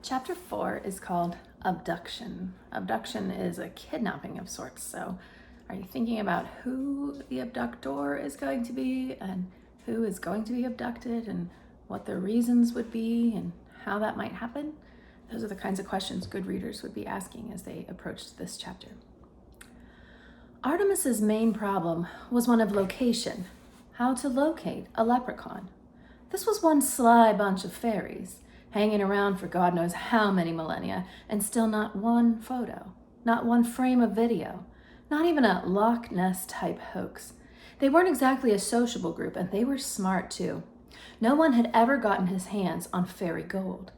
Chapter 4 is called Abduction. Abduction is a kidnapping of sorts. So, are you thinking about who the abductor is going to be and who is going to be abducted and what the reasons would be and how that might happen? Those are the kinds of questions good readers would be asking as they approached this chapter. Artemis's main problem was one of location, how to locate a leprechaun. This was one sly bunch of fairies, hanging around for God knows how many millennia, and still not one photo, not one frame of video, not even a Loch Ness type hoax. They weren't exactly a sociable group, and they were smart too. No one had ever gotten his hands on fairy gold,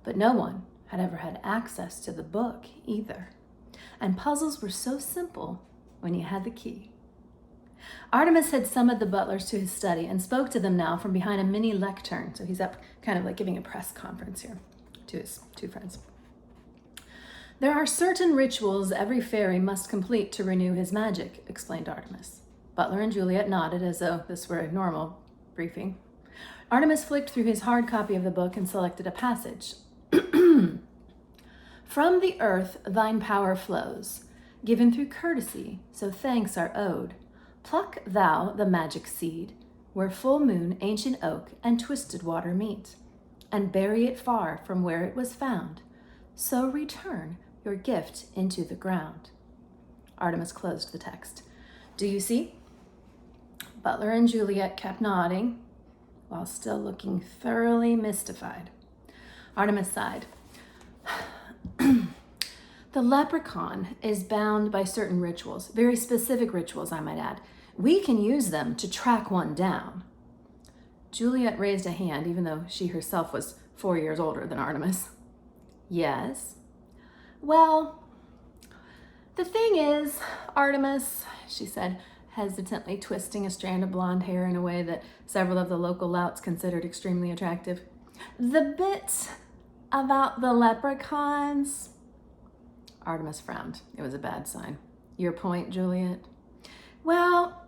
but no one had ever had access to the book either. And puzzles were so simple when you had the key. Artemis had summoned the butlers to his study and spoke to them now from behind a mini lectern. So he's up kind of like giving a press conference here to his two friends. There are certain rituals every fairy must complete to renew his magic, explained Artemis. Butler and Juliet nodded as though this were a normal briefing. Artemis flicked through his hard copy of the book and selected a passage. From the earth thine power flows, given through courtesy, so thanks are owed. Pluck thou the magic seed, where full moon, ancient oak, and twisted water meet, and bury it far from where it was found. So return your gift into the ground. Artemis closed the text. Do you see? Butler and Juliet kept nodding, while still looking thoroughly mystified. Artemis sighed. The leprechaun is bound by certain rituals, very specific rituals, I might add. We can use them to track one down. Juliet raised a hand, even though she herself was 4 years older than Artemis. Yes? Well, the thing is, Artemis, she said, hesitantly twisting a strand of blonde hair in a way that several of the local louts considered extremely attractive. The bit about the leprechauns... Artemis frowned. It was a bad sign. Your point, Juliet? Well,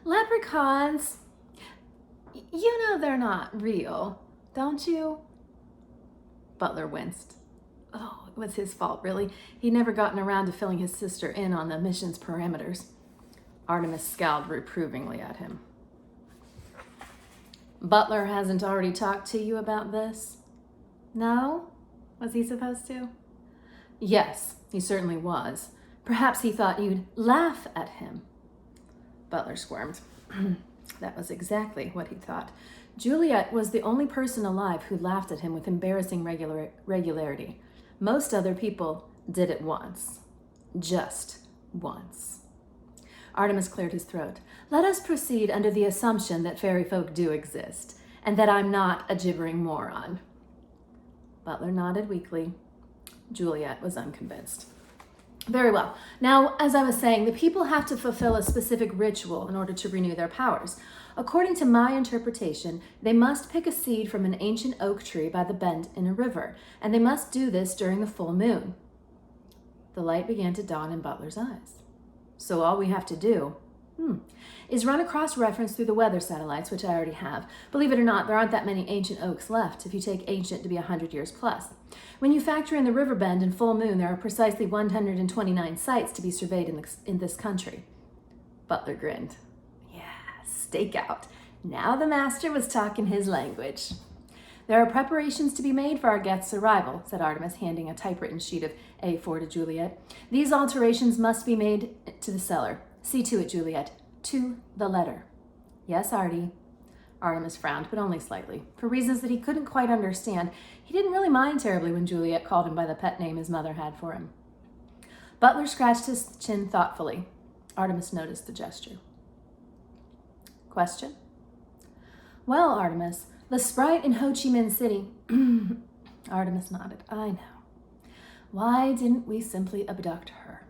leprechauns, you know they're not real, don't you? Butler winced. Oh, it was his fault, really. He'd never gotten around to filling his sister in on the mission's parameters. Artemis scowled reprovingly at him. Butler hasn't already talked to you about this? No? Was he supposed to? Yes, he certainly was. Perhaps he thought you'd laugh at him. Butler squirmed. That was exactly what he thought. Juliet was the only person alive who laughed at him with embarrassing regularity. Most other people did it once. Just once. Artemis cleared his throat. Let us proceed under the assumption that fairy folk do exist, and that I'm not a gibbering moron. Butler nodded weakly. Juliet was unconvinced. Very well. Now, as I was saying, the people have to fulfill a specific ritual in order to renew their powers. According to my interpretation, they must pick a seed from an ancient oak tree by the bend in a river, and they must do this during the full moon. The light began to dawn in Butler's eyes. So all we have to do, is run a cross-reference through the weather satellites, which I already have. Believe it or not, there aren't that many ancient oaks left, if you take ancient to be 100 years plus. When you factor in the river bend and full moon, there are precisely 129 sites to be surveyed in this country. Butler grinned. Yeah, stakeout. Now the master was talking his language. There are preparations to be made for our guest's arrival, said Artemis, handing a typewritten sheet of A4 to Juliet. These alterations must be made to the cellar. See to it, Juliet. To the letter. Yes, Artie. Artemis frowned, but only slightly. For reasons that he couldn't quite understand, he didn't really mind terribly when Juliet called him by the pet name his mother had for him. Butler scratched his chin thoughtfully. Artemis noticed the gesture. Question? Well, Artemis, the sprite in Ho Chi Minh City... Artemis nodded. I know. Why didn't we simply abduct her?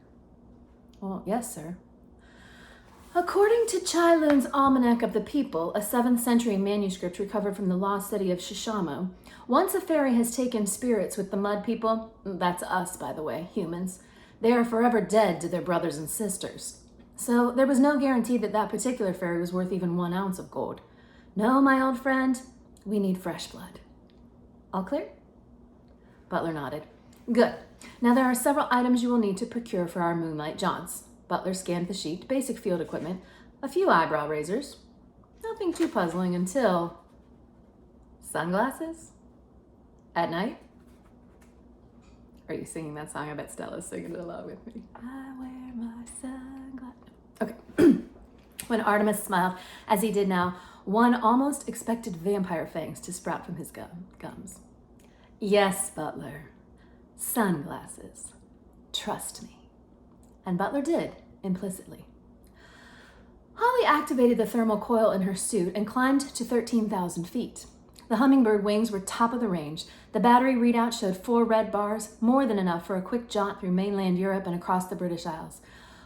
Well, yes, sir. According to Chai Lun's Almanac of the People, a 7th century manuscript recovered from the lost city of Shishamo, once a fairy has taken spirits with the mud people, that's us, by the way, humans, they are forever dead to their brothers and sisters. So there was no guarantee that that particular fairy was worth even 1 ounce of gold. No, my old friend, we need fresh blood. All clear? Butler nodded. Good. Now there are several items you will need to procure for our moonlight jaunts. Butler scanned the sheet, basic field equipment, a few eyebrow razors. Nothing too puzzling until... Sunglasses? At night? Are you singing that song? I bet Stella's singing it along with me. I wear my sunglasses. Okay. When Artemis smiled, as he did now, one almost expected vampire fangs to sprout from his gums. Yes, Butler. Sunglasses. Trust me. And Butler did, implicitly. Holly activated the thermal coil in her suit and climbed to 13,000 feet. The Hummingbird wings were top of the range. The battery readout showed 4 red bars, more than enough for a quick jaunt through mainland Europe and across the British Isles.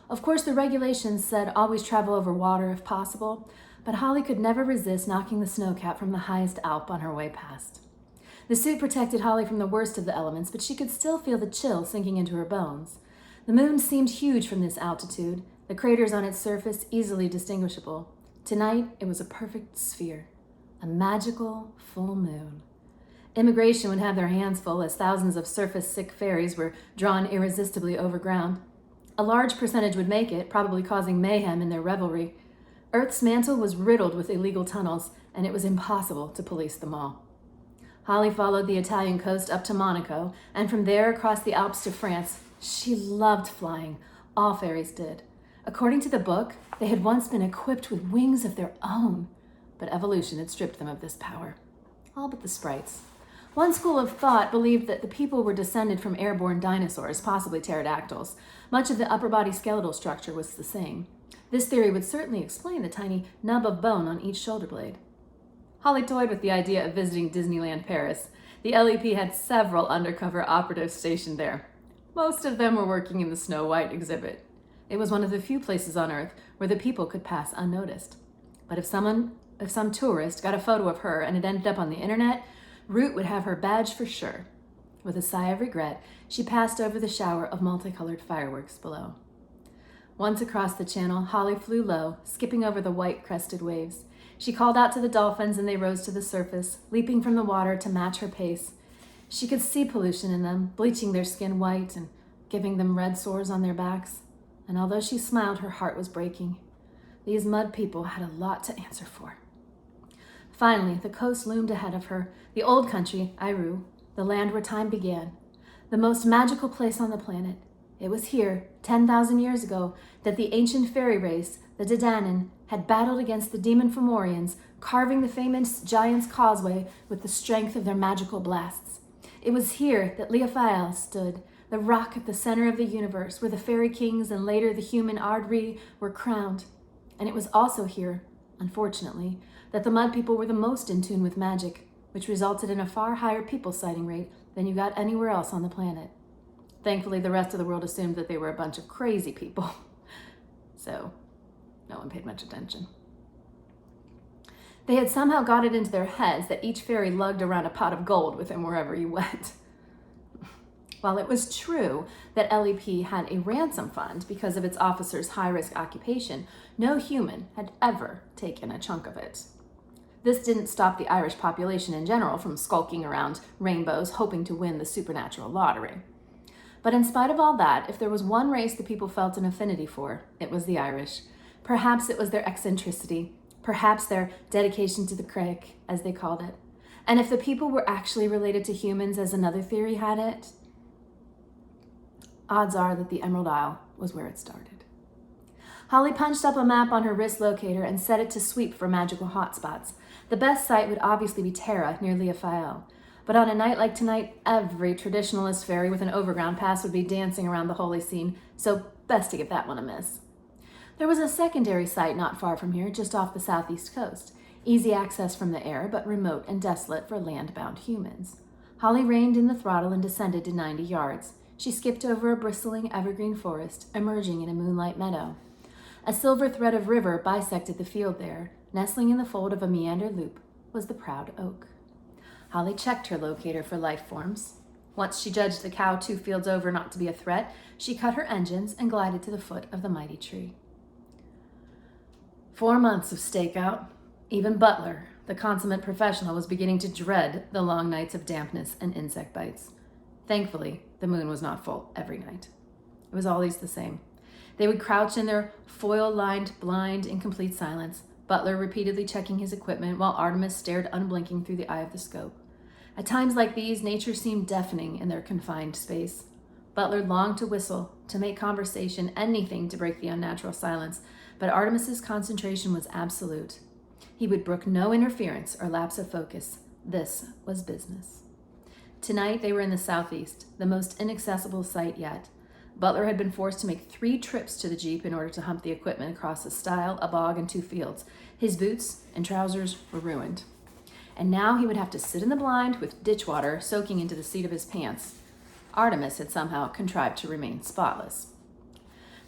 Of course, the regulations said always travel over water if possible, but Holly could never resist knocking the snowcap from the highest Alp on her way past. The suit protected Holly from the worst of the elements, but she could still feel the chill sinking into her bones. The moon seemed huge from this altitude, the craters on its surface easily distinguishable. Tonight, it was a perfect sphere. A magical full moon. Immigration would have their hands full as thousands of surface-sick ferries were drawn irresistibly overground. A large percentage would make it, probably causing mayhem in their revelry. Earth's mantle was riddled with illegal tunnels, and it was impossible to police them all. Holly followed the Italian coast up to Monaco, and from there across the Alps to France. She loved flying. All fairies did. According to the book, they had once been equipped with wings of their own. But evolution had stripped them of this power. All but the sprites. One school of thought believed that the people were descended from airborne dinosaurs, possibly pterodactyls. Much of the upper body skeletal structure was the same. This theory would certainly explain the tiny nub of bone on each shoulder blade. Holly toyed with the idea of visiting Disneyland Paris. The LEP had several undercover operatives stationed there. Most of them were working in the Snow White exhibit. It was one of the few places on Earth where the people could pass unnoticed. But if some tourist got a photo of her and it ended up on the internet, Root would have her badge for sure. With a sigh of regret, she passed over the shower of multicolored fireworks below. Once across the channel, Holly flew low, skipping over the white-crested waves. She called out to the dolphins and they rose to the surface, leaping from the water to match her pace. She could see pollution in them, bleaching their skin white and giving them red sores on their backs. And although she smiled, her heart was breaking. These mud people had a lot to answer for. Finally, the coast loomed ahead of her, the old country, Iru, the land where time began, the most magical place on the planet. It was here, 10,000 years ago, that the ancient fairy race, the Dadannan, had battled against the demon Fomorians, carving the famous Giant's Causeway with the strength of their magical blasts. It was here that Leofael stood, the rock at the center of the universe, where the fairy kings and later the human Ardri were crowned. And it was also here, unfortunately, that the mud people were the most in tune with magic, which resulted in a far higher people sighting rate than you got anywhere else on the planet. Thankfully, the rest of the world assumed that they were a bunch of crazy people. So, no one paid much attention. They had somehow got it into their heads that each fairy lugged around a pot of gold with him wherever he went. While it was true that LEP had a ransom fund because of its officers' high-risk occupation, no human had ever taken a chunk of it. This didn't stop the Irish population in general from skulking around rainbows hoping to win the supernatural lottery. But in spite of all that, if there was one race the people felt an affinity for, it was the Irish. Perhaps it was their eccentricity, perhaps their dedication to the Craig, as they called it. And if the people were actually related to humans, as another theory had it, odds are that the Emerald Isle was where it started. Holly punched up a map on her wrist locator and set it to sweep for magical hotspots. The best site would obviously be Tara, near Leofael. But on a night like tonight, every traditionalist fairy with an overground pass would be dancing around the holy scene, so best to give that one a miss. There was a secondary site not far from here, just off the southeast coast. Easy access from the air, but remote and desolate for land-bound humans. Holly reined in the throttle and descended to 90 yards. She skipped over a bristling evergreen forest, emerging in a moonlight meadow. A silver thread of river bisected the field there. Nestling in the fold of a meander loop was the proud oak. Holly checked her locator for life forms. Once she judged the cow 2 fields over not to be a threat, she cut her engines and glided to the foot of the mighty tree. 4 months of stakeout. Even Butler, the consummate professional, was beginning to dread the long nights of dampness and insect bites. Thankfully, the moon was not full every night. It was always the same. They would crouch in their foil-lined blind in complete silence, Butler repeatedly checking his equipment while Artemis stared unblinking through the eye of the scope. At times like these, nature seemed deafening in their confined space. Butler longed to whistle, to make conversation, anything to break the unnatural silence, but Artemis's concentration was absolute. He would brook no interference or lapse of focus. This was business. Tonight they were in the southeast, the most inaccessible site yet. Butler had been forced to make 3 trips to the Jeep in order to hump the equipment across a stile, a bog, and 2 fields. His boots and trousers were ruined. And now he would have to sit in the blind with ditch water soaking into the seat of his pants. Artemis had somehow contrived to remain spotless.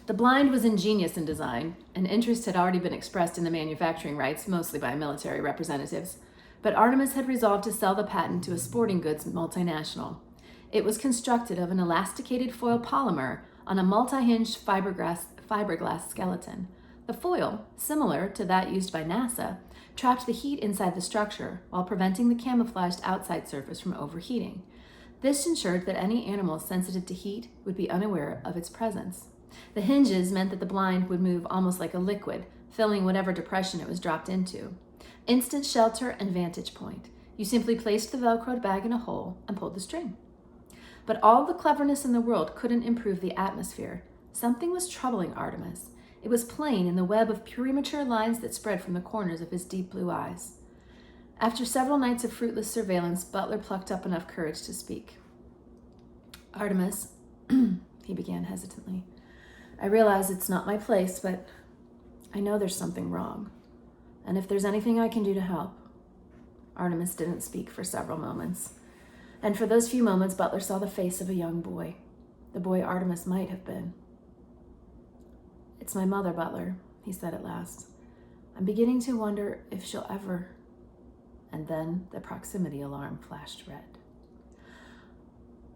The blind was ingenious in design, and interest had already been expressed in the manufacturing rights, mostly by military representatives. But Artemis had resolved to sell the patent to a sporting goods multinational. It was constructed of an elasticated foil polymer on a multi-hinged fiberglass skeleton. The foil, similar to that used by NASA, trapped the heat inside the structure while preventing the camouflaged outside surface from overheating. This ensured that any animal sensitive to heat would be unaware of its presence. The hinges meant that the blind would move almost like a liquid, filling whatever depression it was dropped into. Instant shelter and vantage point. You simply placed the Velcroed bag in a hole and pulled the string. But all the cleverness in the world couldn't improve the atmosphere. Something was troubling Artemis. It was plain in the web of premature lines that spread from the corners of his deep blue eyes. After several nights of fruitless surveillance, Butler plucked up enough courage to speak. Artemis, he began hesitantly, I realize it's not my place, but I know there's something wrong. And if there's anything I can do to help. Artemis didn't speak for several moments. And for those few moments, Butler saw the face of a young boy, the boy Artemis might have been. It's my mother, Butler, he said at last. I'm beginning to wonder if she'll ever... And then the proximity alarm flashed red.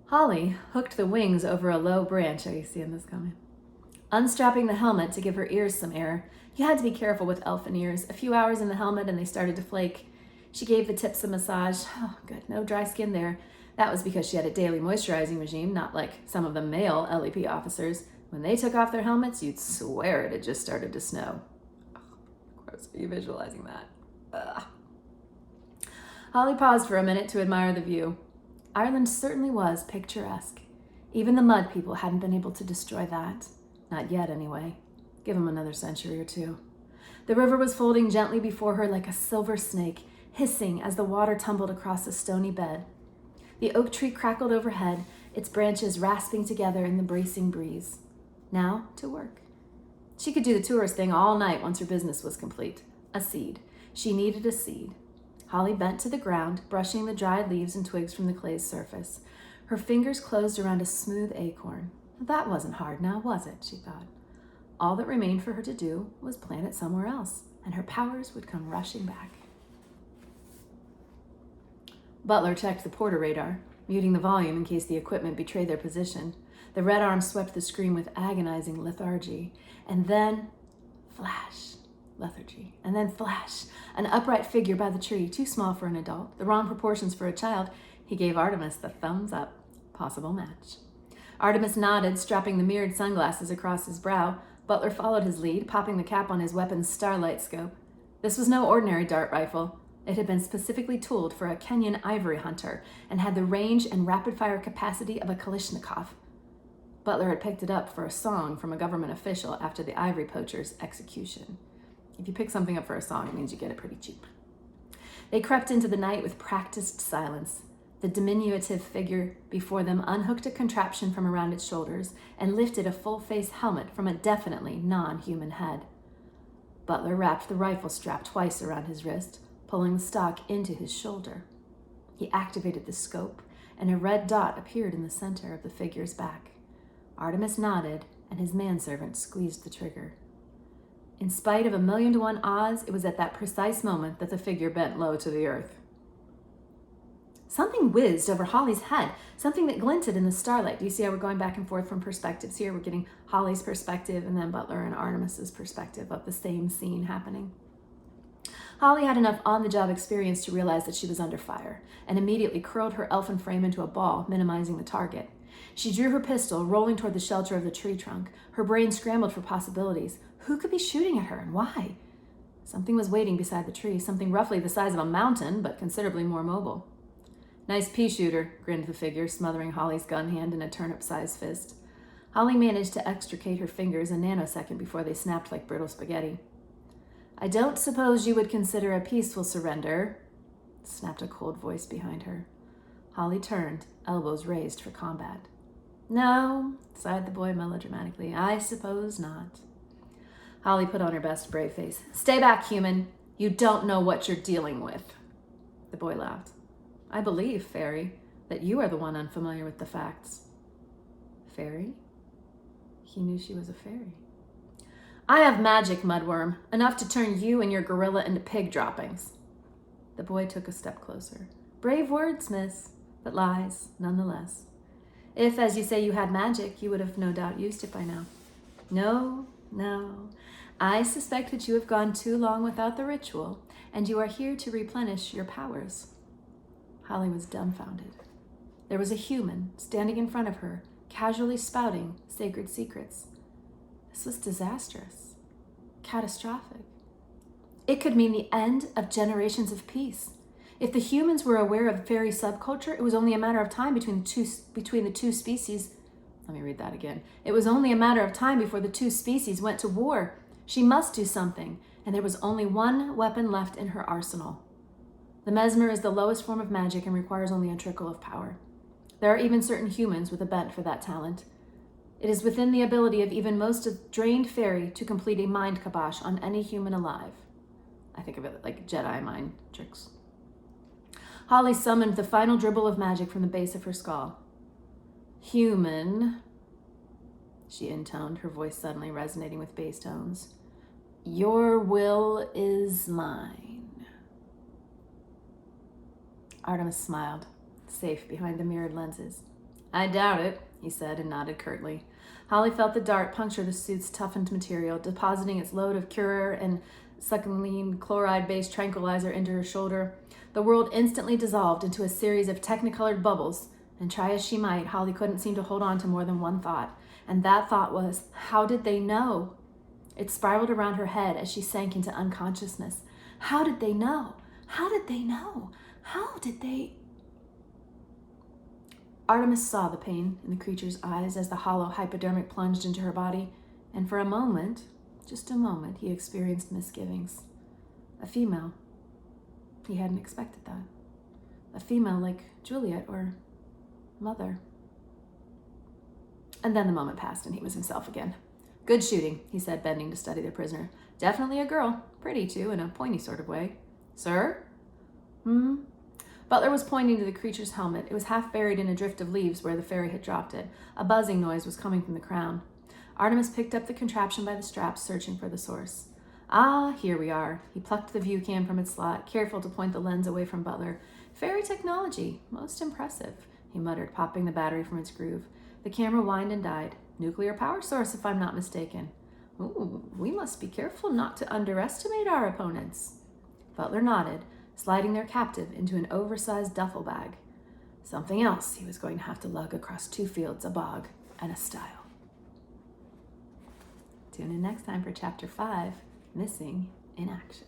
Holly hooked the wings over a low branch. Are you seeing this coming? Unstrapping the helmet to give her ears some air. You had to be careful with elfin ears. A few hours in the helmet and they started to flake. She gave the tips a massage. Oh, good, no dry skin there. That was because she had a daily moisturizing regime, not like some of the male LEP officers. When they took off their helmets, you'd swear it had just started to snow. Oh, of course, are you visualizing that? Ugh. Holly paused for a minute to admire the view. Ireland certainly was picturesque. Even the mud people hadn't been able to destroy that. Not yet, anyway. Give them another century or 2. The river was folding gently before her like a silver snake, hissing as the water tumbled across a stony bed. The oak tree crackled overhead, its branches rasping together in the bracing breeze. Now to work. She could do the tourist thing all night once her business was complete. A seed. She needed a seed. Holly bent to the ground, brushing the dried leaves and twigs from the clay's surface. Her fingers closed around a smooth acorn. That wasn't hard now, was it? She thought. All that remained for her to do was plant it somewhere else, and her powers would come rushing back. Butler checked the porter radar, muting the volume in case the equipment betrayed their position. The red arm swept the screen with agonizing lethargy. And then, flash, lethargy. And then flash, an upright figure by the tree, too small for an adult, the wrong proportions for a child. He gave Artemis the thumbs up. Possible match. Artemis nodded, strapping the mirrored sunglasses across his brow. Butler followed his lead, popping the cap on his weapon's starlight scope. This was no ordinary dart rifle. It had been specifically tooled for a Kenyan ivory hunter and had the range and rapid-fire capacity of a Kalashnikov. Butler had picked it up for a song from a government official after the ivory poacher's execution. If you pick something up for a song, it means you get it pretty cheap. They crept into the night with practiced silence. The diminutive figure before them unhooked a contraption from around its shoulders and lifted a full-face helmet from a definitely non-human head. Butler wrapped the rifle strap twice around his wrist, pulling the stock into his shoulder. He activated the scope, and a red dot appeared in the center of the figure's back. Artemis nodded, and his manservant squeezed the trigger. In spite of 1,000,000 to 1 odds, it was at that precise moment that the figure bent low to the earth. Something whizzed over Holly's head, something that glinted in the starlight. Do you see how we're going back and forth from perspectives here? We're getting Holly's perspective and then Butler and Artemis's perspective of the same scene happening. Holly had enough on-the-job experience to realize that she was under fire, and immediately curled her elfin frame into a ball, minimizing the target. She drew her pistol, rolling toward the shelter of the tree trunk. Her brain scrambled for possibilities. Who could be shooting at her, and why? Something was waiting beside the tree, something roughly the size of a mountain, but considerably more mobile. "Nice pea shooter," grinned the figure, smothering Holly's gun hand in a turnip-sized fist. Holly managed to extricate her fingers a nanosecond before they snapped like brittle spaghetti. "I don't suppose you would consider a peaceful surrender," snapped a cold voice behind her. Holly turned, elbows raised for combat. "No," sighed the boy melodramatically. "I suppose not." Holly put on her best brave face. "Stay back, human. You don't know what you're dealing with." The boy laughed. "I believe, Fairy, that you are the one unfamiliar with the facts." Fairy? He knew she was a fairy. "I have magic, Mudworm, enough to turn you and your gorilla into pig droppings." The boy took a step closer. "Brave words, miss, but lies, nonetheless. If, as you say, you had magic, you would have no doubt used it by now." No. I suspect that you have gone too long without the ritual, and you are here to replenish your powers." Holly was dumbfounded. There was a human standing in front of her, casually spouting sacred secrets. This was disastrous, catastrophic. It could mean the end of generations of peace. If the humans were aware of fairy subculture, it was only a matter of time between the two species. Let me read that again. It was only a matter of time before the two species went to war. She must do something, and there was only one weapon left in her arsenal. The mesmer is the lowest form of magic and requires only a trickle of power. There are even certain humans with a bent for that talent. It is within the ability of even most drained fairy to complete a mind kibosh on any human alive. I think of it like Jedi mind tricks. Holly summoned the final dribble of magic from the base of her skull. "Human," she intoned, her voice suddenly resonating with bass tones. "Your will is mine." Artemis smiled, safe behind the mirrored lenses. "I doubt it," he said, and nodded curtly. Holly felt the dart puncture the suit's toughened material, depositing its load of Curer and succinylene chloride-based tranquilizer into her shoulder. The world instantly dissolved into a series of technicolored bubbles, and try as she might, Holly couldn't seem to hold on to more than one thought, and that thought was, how did they know? It spiraled around her head as she sank into unconsciousness. How did they know? How did they know? How did they... Artemis saw the pain in the creature's eyes as the hollow hypodermic plunged into her body, and for a moment, just a moment, he experienced misgivings. A female. He hadn't expected that. A female like Juliet or Mother. And then the moment passed and he was himself again. "Good shooting," he said, bending to study the prisoner. "Definitely a girl. Pretty, too, in a pointy sort of way." "Sir?" Butler was pointing to the creature's helmet. It was half buried in a drift of leaves where the fairy had dropped it. A buzzing noise was coming from the crown. Artemis picked up the contraption by the straps, searching for the source. "Ah, here we are." He plucked the view cam from its slot, careful to point the lens away from Butler. "Fairy technology. Most impressive," he muttered, popping the battery from its groove. The camera whined and died. "Nuclear power source, if I'm not mistaken." "Ooh, we must be careful not to underestimate our opponents." Butler nodded, sliding their captive into an oversized duffel bag. Something else he was going to have to lug across 2 fields, a bog, and a stile. Tune in next time for Chapter 5, Missing in Action.